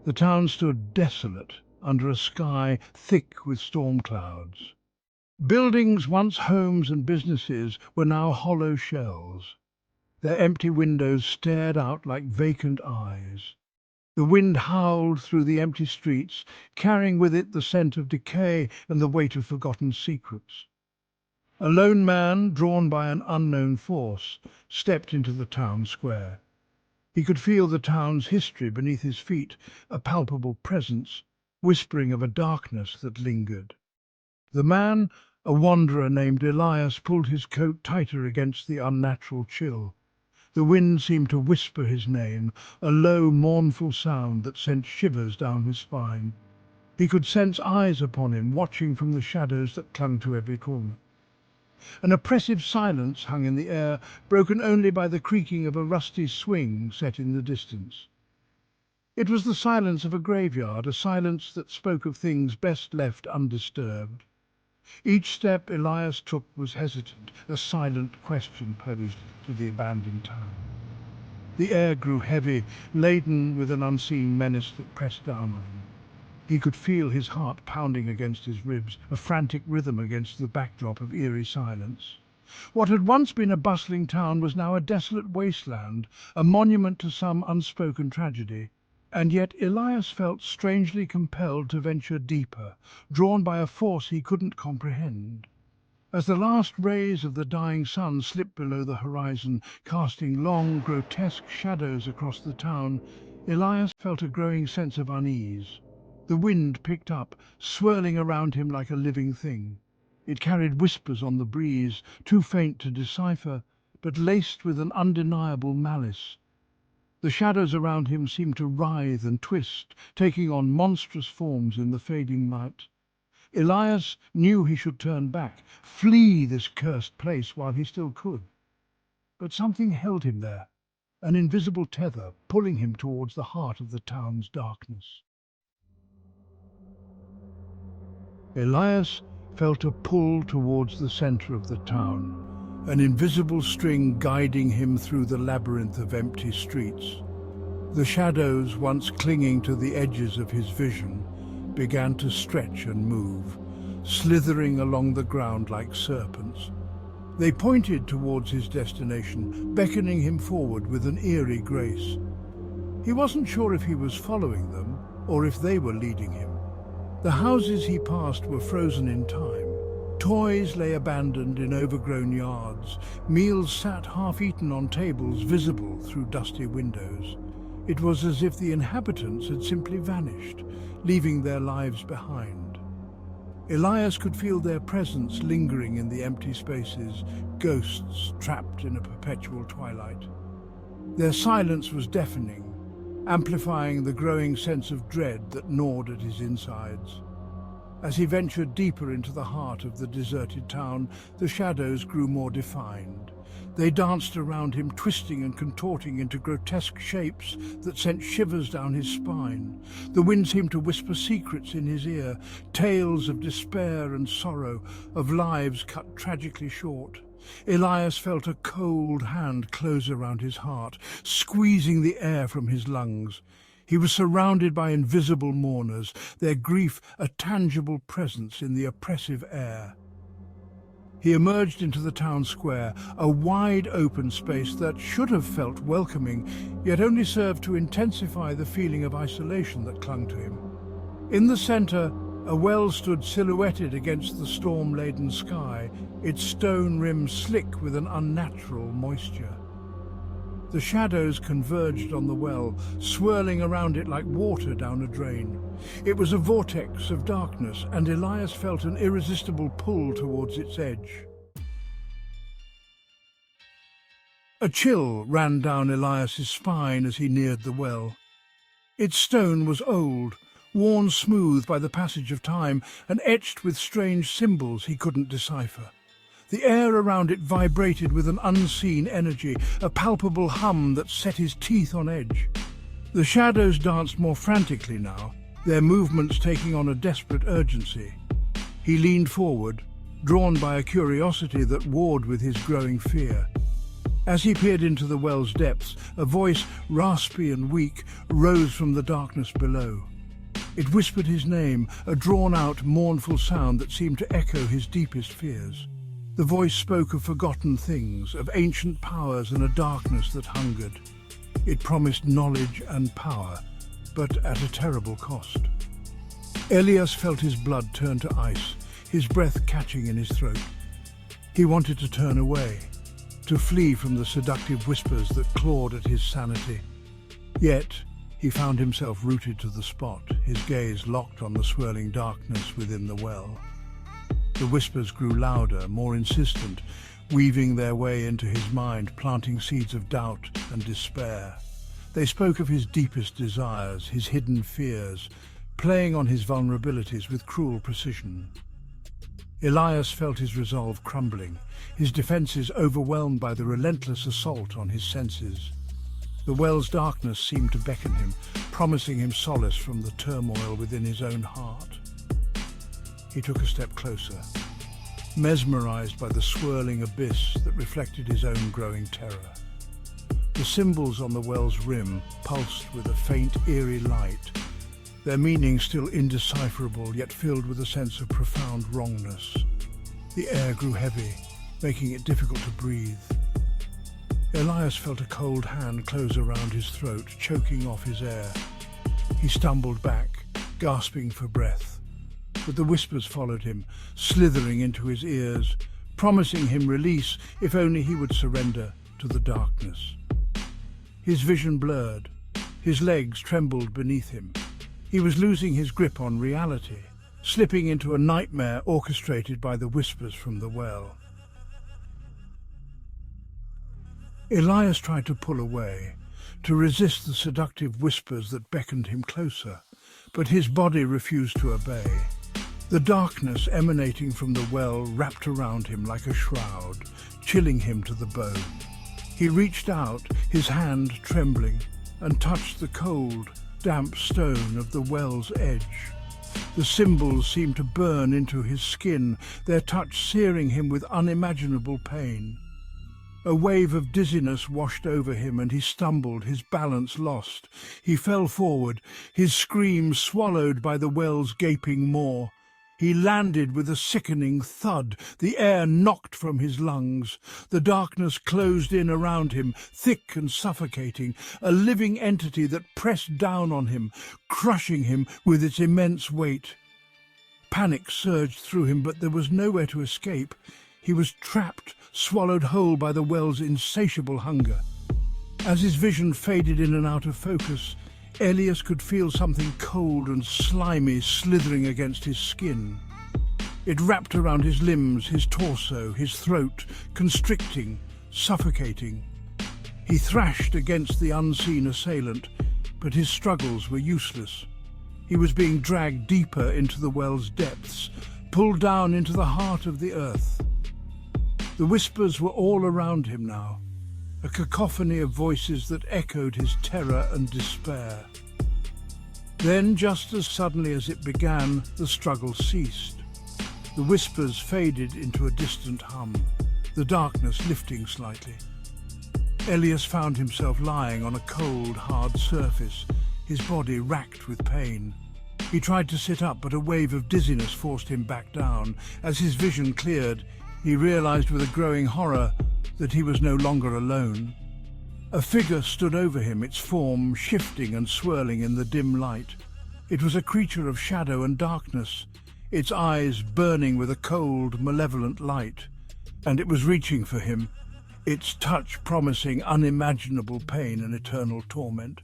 The town stood desolate under a sky thick with storm clouds. Buildings, once homes and businesses, were now hollow shells. Their empty windows stared out like vacant eyes. The wind howled through the empty streets, carrying with it the scent of decay and the weight of forgotten secrets. A lone man, drawn by an unknown force, stepped into the town square. He could feel the town's history beneath his feet, a palpable presence, whispering of a darkness that lingered. The man, a wanderer named Elias, pulled his coat tighter against the unnatural chill. The wind seemed to whisper his name, a low, mournful sound that sent shivers down his spine. He could sense eyes upon him, watching from the shadows that clung to every corner. An oppressive silence hung in the air, broken only by the creaking of a rusty swing set in the distance. It was the silence of a graveyard, a silence that spoke of things best left undisturbed. Each step Elias took was hesitant, a silent question posed to the abandoned town. The air grew heavy, laden with an unseen menace that pressed down on him. He could feel his heart pounding against his ribs, a frantic rhythm against the backdrop of eerie silence. What had once been a bustling town was now a desolate wasteland, a monument to some unspoken tragedy. And yet Elias felt strangely compelled to venture deeper, drawn by a force he couldn't comprehend. As the last rays of the dying sun slipped below the horizon, casting long, grotesque shadows across the town, Elias felt a growing sense of unease. The wind picked up, swirling around him like a living thing. It carried whispers on the breeze, too faint to decipher, but laced with an undeniable malice. The shadows around him seemed to writhe and twist, taking on monstrous forms in the fading light. Elias knew he should turn back, flee this cursed place while he still could. But something held him there, an invisible tether pulling him towards the heart of the town's darkness. Elias felt a pull towards the center of the town, an invisible string guiding him through the labyrinth of empty streets. The shadows, once clinging to the edges of his vision, began to stretch and move, slithering along the ground like serpents. They pointed towards his destination, beckoning him forward with an eerie grace. He wasn't sure if he was following them or if they were leading him. The houses he passed were frozen in time. Toys lay abandoned in overgrown yards. Meals sat half-eaten on tables visible through dusty windows. It was as if the inhabitants had simply vanished, leaving their lives behind. Elias could feel their presence lingering in the empty spaces, ghosts trapped in a perpetual twilight. Their silence was deafening, amplifying the growing sense of dread that gnawed at his insides. As he ventured deeper into the heart of the deserted town, the shadows grew more defined. They danced around him, twisting and contorting into grotesque shapes that sent shivers down his spine. The wind seemed to whisper secrets in his ear, tales of despair and sorrow, of lives cut tragically short. Elias felt a cold hand close around his heart, squeezing the air from his lungs. He was surrounded by invisible mourners, their grief a tangible presence in the oppressive air. He emerged into the town square, a wide open space that should have felt welcoming, yet only served to intensify the feeling of isolation that clung to him. In the center, a well stood silhouetted against the storm-laden sky, its stone rim slick with an unnatural moisture. The shadows converged on the well, swirling around it like water down a drain. It was a vortex of darkness, and Elias felt an irresistible pull towards its edge. A chill ran down Elias's spine as he neared the well. Its stone was old, worn smooth by the passage of time, and etched with strange symbols he couldn't decipher. The air around it vibrated with an unseen energy, a palpable hum that set his teeth on edge. The shadows danced more frantically now, their movements taking on a desperate urgency. He leaned forward, drawn by a curiosity that warred with his growing fear. As he peered into the well's depths, a voice, raspy and weak, rose from the darkness below. It whispered his name, a drawn-out, mournful sound that seemed to echo his deepest fears. The voice spoke of forgotten things, of ancient powers and a darkness that hungered. It promised knowledge and power, but at a terrible cost. Elias felt his blood turn to ice, his breath catching in his throat. He wanted to turn away, to flee from the seductive whispers that clawed at his sanity. Yet, he found himself rooted to the spot, his gaze locked on the swirling darkness within the well. The whispers grew louder, more insistent, weaving their way into his mind, planting seeds of doubt and despair. They spoke of his deepest desires, his hidden fears, playing on his vulnerabilities with cruel precision. Elias felt his resolve crumbling, his defences overwhelmed by the relentless assault on his senses. The well's darkness seemed to beckon him, promising him solace from the turmoil within his own heart. He took a step closer, mesmerized by the swirling abyss that reflected his own growing terror. The symbols on the well's rim pulsed with a faint, eerie light, their meaning still indecipherable, yet filled with a sense of profound wrongness. The air grew heavy, making it difficult to breathe. Elias felt a cold hand close around his throat, choking off his air. He stumbled back, gasping for breath. But the whispers followed him, slithering into his ears, promising him release if only he would surrender to the darkness. His vision blurred. His legs trembled beneath him. He was losing his grip on reality, slipping into a nightmare orchestrated by the whispers from the well. Elias tried to pull away, to resist the seductive whispers that beckoned him closer, but his body refused to obey. The darkness emanating from the well wrapped around him like a shroud, chilling him to the bone. He reached out, his hand trembling, and touched the cold, damp stone of the well's edge. The symbols seemed to burn into his skin, their touch searing him with unimaginable pain. A wave of dizziness washed over him and he stumbled, his balance lost. He fell forward, his scream swallowed by the well's gaping maw. He landed with a sickening thud, the air knocked from his lungs. The darkness closed in around him, thick and suffocating, a living entity that pressed down on him, crushing him with its immense weight. Panic surged through him, but there was nowhere to escape. He was trapped, swallowed whole by the well's insatiable hunger. As his vision faded in and out of focus, Elias could feel something cold and slimy slithering against his skin. It wrapped around his limbs, his torso, his throat, constricting, suffocating. He thrashed against the unseen assailant, but his struggles were useless. He was being dragged deeper into the well's depths, pulled down into the heart of the earth. The whispers were all around him now, a cacophony of voices that echoed his terror and despair. Then, just as suddenly as it began, the struggle ceased. The whispers faded into a distant hum, the darkness lifting slightly. Elias found himself lying on a cold, hard surface, his body racked with pain. He tried to sit up, but a wave of dizziness forced him back down. As his vision cleared, he realized with a growing horror that he was no longer alone. A figure stood over him, its form shifting and swirling in the dim light. It was a creature of shadow and darkness, its eyes burning with a cold, malevolent light. And it was reaching for him, its touch promising unimaginable pain and eternal torment.